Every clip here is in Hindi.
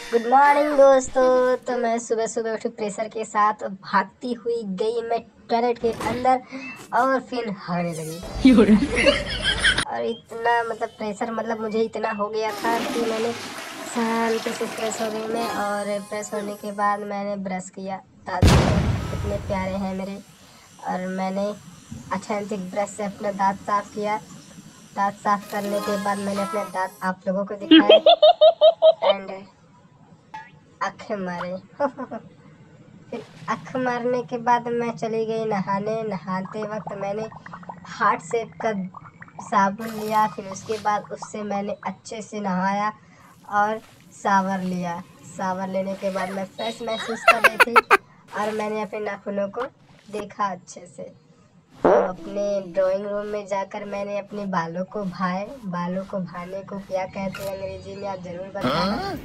गुड मॉर्निंग दोस्तों। तो मैं सुबह सुबह उठी प्रेशर के साथ भागती हुई गई मैं टॉयलेट के अंदर और फिर भागने लगी। और इतना प्रेशर मुझे इतना हो गया था कि मैंने शांति से फ्रेश हो गई मैं। और फ्रेश होने के बाद मैंने ब्रश किया। दांत कितने प्यारे हैं मेरे। और मैंने ऑथेंटिक ब्रश से अपना दांत साफ किया। दांत साफ करने के बाद मैंने अपने दांत आप लोगों को दिखाए एंड आंखें मारे। फिर आँख मारने के बाद मैं चली गई नहाने। नहाते वक्त मैंने हार्ट शेप का साबुन लिया। फिर उसके बाद उससे मैंने अच्छे से नहाया और शावर लिया। शावर लेने के बाद मैं फ्रेश महसूस कर रही थी और मैंने अपने नाखूनों को देखा अच्छे से। तो अपने ड्राइंग रूम में जाकर मैंने अपने बालों को भाए। बालों को भाने को क्या कहते हैं अंग्रेजी में, आप ज़रूर बताना।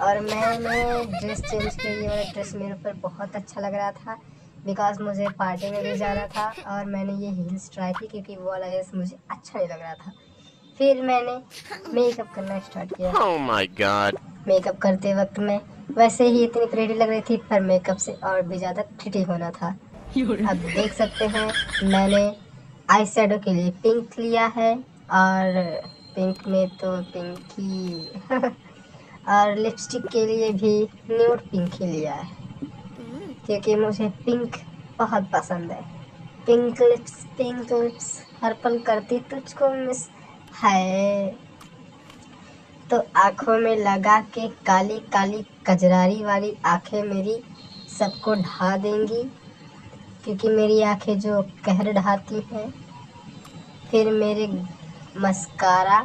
और मैंने ड्रेस चेंज की। ये वाला ड्रेस मेरे ऊपर बहुत अच्छा लग रहा था बिकॉज मुझे पार्टी में भी जाना था। और मैंने ये हील्स ट्राई की क्योंकि वो वाला हील्स मुझे अच्छा नहीं लग रहा था। फिर मैंने मेकअप करना स्टार्ट किया। Oh my god. मेकअप करते वक्त मैं वैसे ही इतनी प्रेटी लग रही थी, पर मेकअप से और भी ज़्यादा प्रिटी होना था। अब देख सकते हैं मैंने आई शेडो के लिए पिंक लिया है। और पिंक में तो पिंक ही और लिपस्टिक के लिए भी न्यूड पिंक ही लिया है क्योंकि मुझे पिंक बहुत पसंद है। पिंक लिप्स हर पल करती तुझको मिस है। तो आंखों में लगा के काली काली कजरारी वाली आंखें मेरी सबको ढा देंगी क्योंकि मेरी आंखें जो कहर ढाती हैं। फिर मेरे मस्कारा,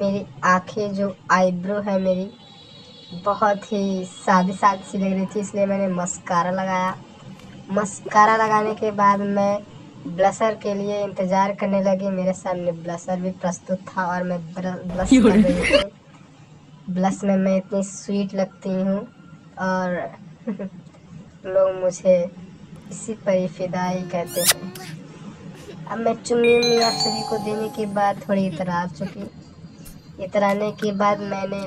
मेरी आंखें जो आईब्रो है मेरी बहुत ही सादी सादी सी लग रही थी, इसलिए मैंने मस्कारा लगाया। मस्कारा लगाने के बाद मैं ब्लशर के लिए इंतज़ार करने लगी। मेरे सामने ब्लशर भी प्रस्तुत था और मैं ब्लश कर रही थी। ब्लश में मैं इतनी स्वीट लगती हूँ और लोग मुझे इसी पर ही फिदाई कहते हैं। अब मैं चुन्नी आप सभी को देने के बाद थोड़ी इतरा चुकी। इतराने के बाद मैंने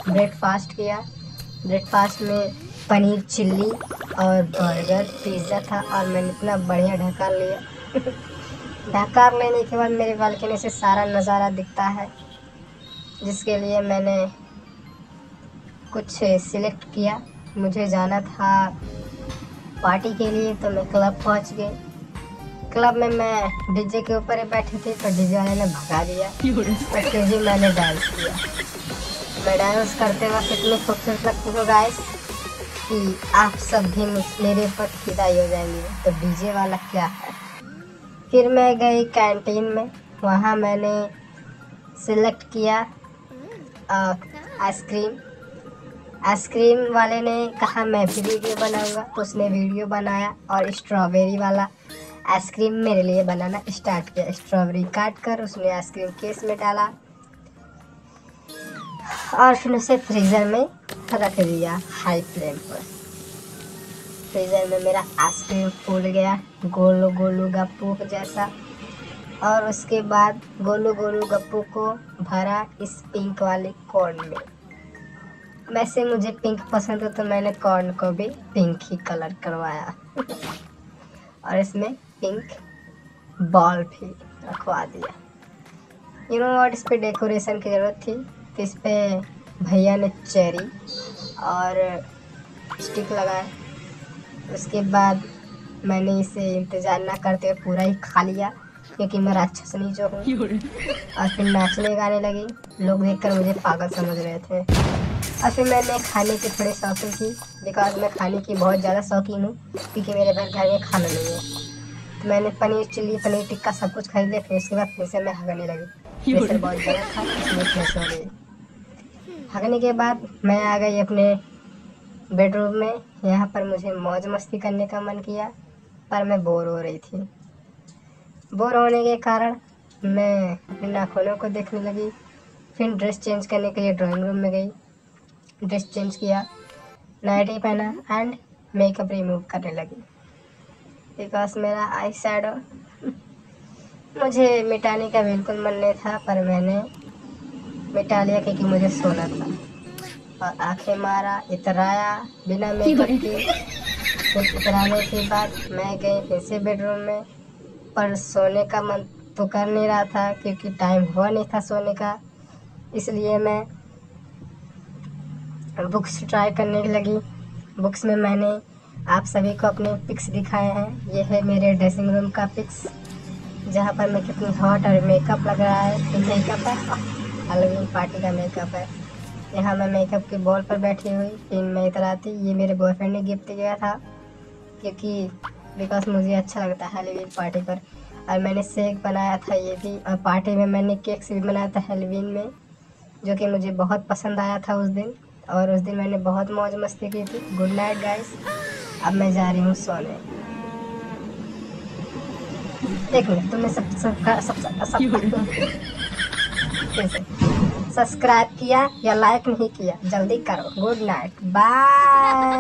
ब्रेकफास्ट किया। ब्रेकफास्ट में पनीर चिल्ली और बर्गर पिज़्ज़ा था और मैंने इतना बढ़िया ढका लिया। ढका लेने के बाद मेरे बालकनी से सारा नज़ारा दिखता है, जिसके लिए मैंने कुछ सिलेक्ट किया। मुझे जाना था पार्टी के लिए, तो मैं क्लब पहुंच गई। क्लब में मैं डीजे के ऊपर ही बैठी थी तो डीजे वाले ने भगा दिया। पर फिर भी मैंने डांस किया। मैं डांस करते वक्त इतनी खूबसूरत लगती हूँ गाइस कि आप सब भी मेरे ऊपर फिदा हो जाएंगे। तो डीजे वाला क्या है। फिर मैं गई कैंटीन में। वहाँ मैंने सिलेक्ट किया आइसक्रीम। आइसक्रीम वाले ने कहा मैं भी वीडियो बनाऊंगा, तो उसने वीडियो बनाया और स्ट्रॉबेरी वाला आइसक्रीम मेरे लिए बनाना स्टार्ट किया। स्ट्रॉबेरी काट कर उसने आइसक्रीम केस में डाला और फिर उसे फ्रीज़र में रख दिया हाई फ्लेम पर। फ्रीज़र में मेरा आइसक्रीम फूल गया गोलू गोलू गप्पू जैसा। और उसके बाद गोलू गोलू गप्पू को भरा इस पिंक वाले कॉर्न में। वैसे मुझे पिंक पसंद है तो मैंने कॉर्न को भी पिंक ही कलर करवाया और इसमें पिंक बॉल भी रखवा दिया। यू नो व्हाट, इस पे डेकोरेशन की ज़रूरत थी तो इस पे भैया ने चेरी और स्टिक लगाया। उसके बाद मैंने इसे इंतज़ार ना करते हुए पूरा ही खा लिया क्योंकि मैं राक्षस नहीं जो हूँ। और फिर नाचने गाने लगी। लोग देखकर मुझे पागल समझ रहे थे। और फिर मैंने खाने की थोड़ी शौकीन की बिकॉज मैं खाने की बहुत ज़्यादा शौकीन हूँ क्योंकि मेरे घर में खाना नहीं है। तो मैंने पनीर चिल्ली पनीर टिक्का सब कुछ खरीद लिया। फिर उसके बाद फिर से मैं हगने लगी। प्रेशर बहुत ज़्यादा था इसलिए फ्रेश हो गई। हगने के बाद मैं आ गई अपने बेडरूम में। यहाँ पर मुझे मौज मस्ती करने का मन किया पर मैं बोर हो रही थी। बोर होने के कारण मैं अपने नाखूनों को देखने लगी। फिर ड्रेस चेंज करने के लिए ड्राइंग रूम में गई। ड्रेस चेंज किया, नाइटी पहना एंड मेकअप रिमूव करने लगी बिकॉज मेरा आई शैडो मुझे मिटाने का बिल्कुल मन नहीं था, पर मैंने मिटा लिया क्योंकि मुझे सोना था। और आंखें मारा, इतराया बिना मेकअप के। फिर इतराने के बाद मैं गई फिर से बेडरूम में, पर सोने का मन तो कर नहीं रहा था क्योंकि टाइम हुआ नहीं था सोने का। इसलिए मैं बुक्स ट्राई करने लगी। बुक्स में मैंने आप सभी को अपने पिक्स दिखाए हैं। ये है मेरे ड्रेसिंग रूम का पिक्स, जहाँ पर मैं कितनी हॉट और मेकअप लग रहा है। तो मेकअप है, हैलोवीन पार्टी का मेकअप है। यहाँ मैं मेकअप के बॉल पर बैठी हुई, फिर मैं इतराती। ये मेरे बॉयफ्रेंड ने गिफ्ट किया था क्योंकि बिकॉज मुझे अच्छा लगता है हैलोवीन पार्टी पर। और मैंने शेक बनाया था ये भी, और पार्टी में मैंने केक्स भी बनाया था हैलोवीन में, जो कि मुझे बहुत पसंद आया था उस दिन। और उस दिन मैंने बहुत मौज मस्ती की थी। गुड नाइट गाइस, अब मैं जा रही हूँ सोने। एक मिनट, तुमने सब्सक्राइब किया या लाइक नहीं किया? जल्दी करो। Good night, bye.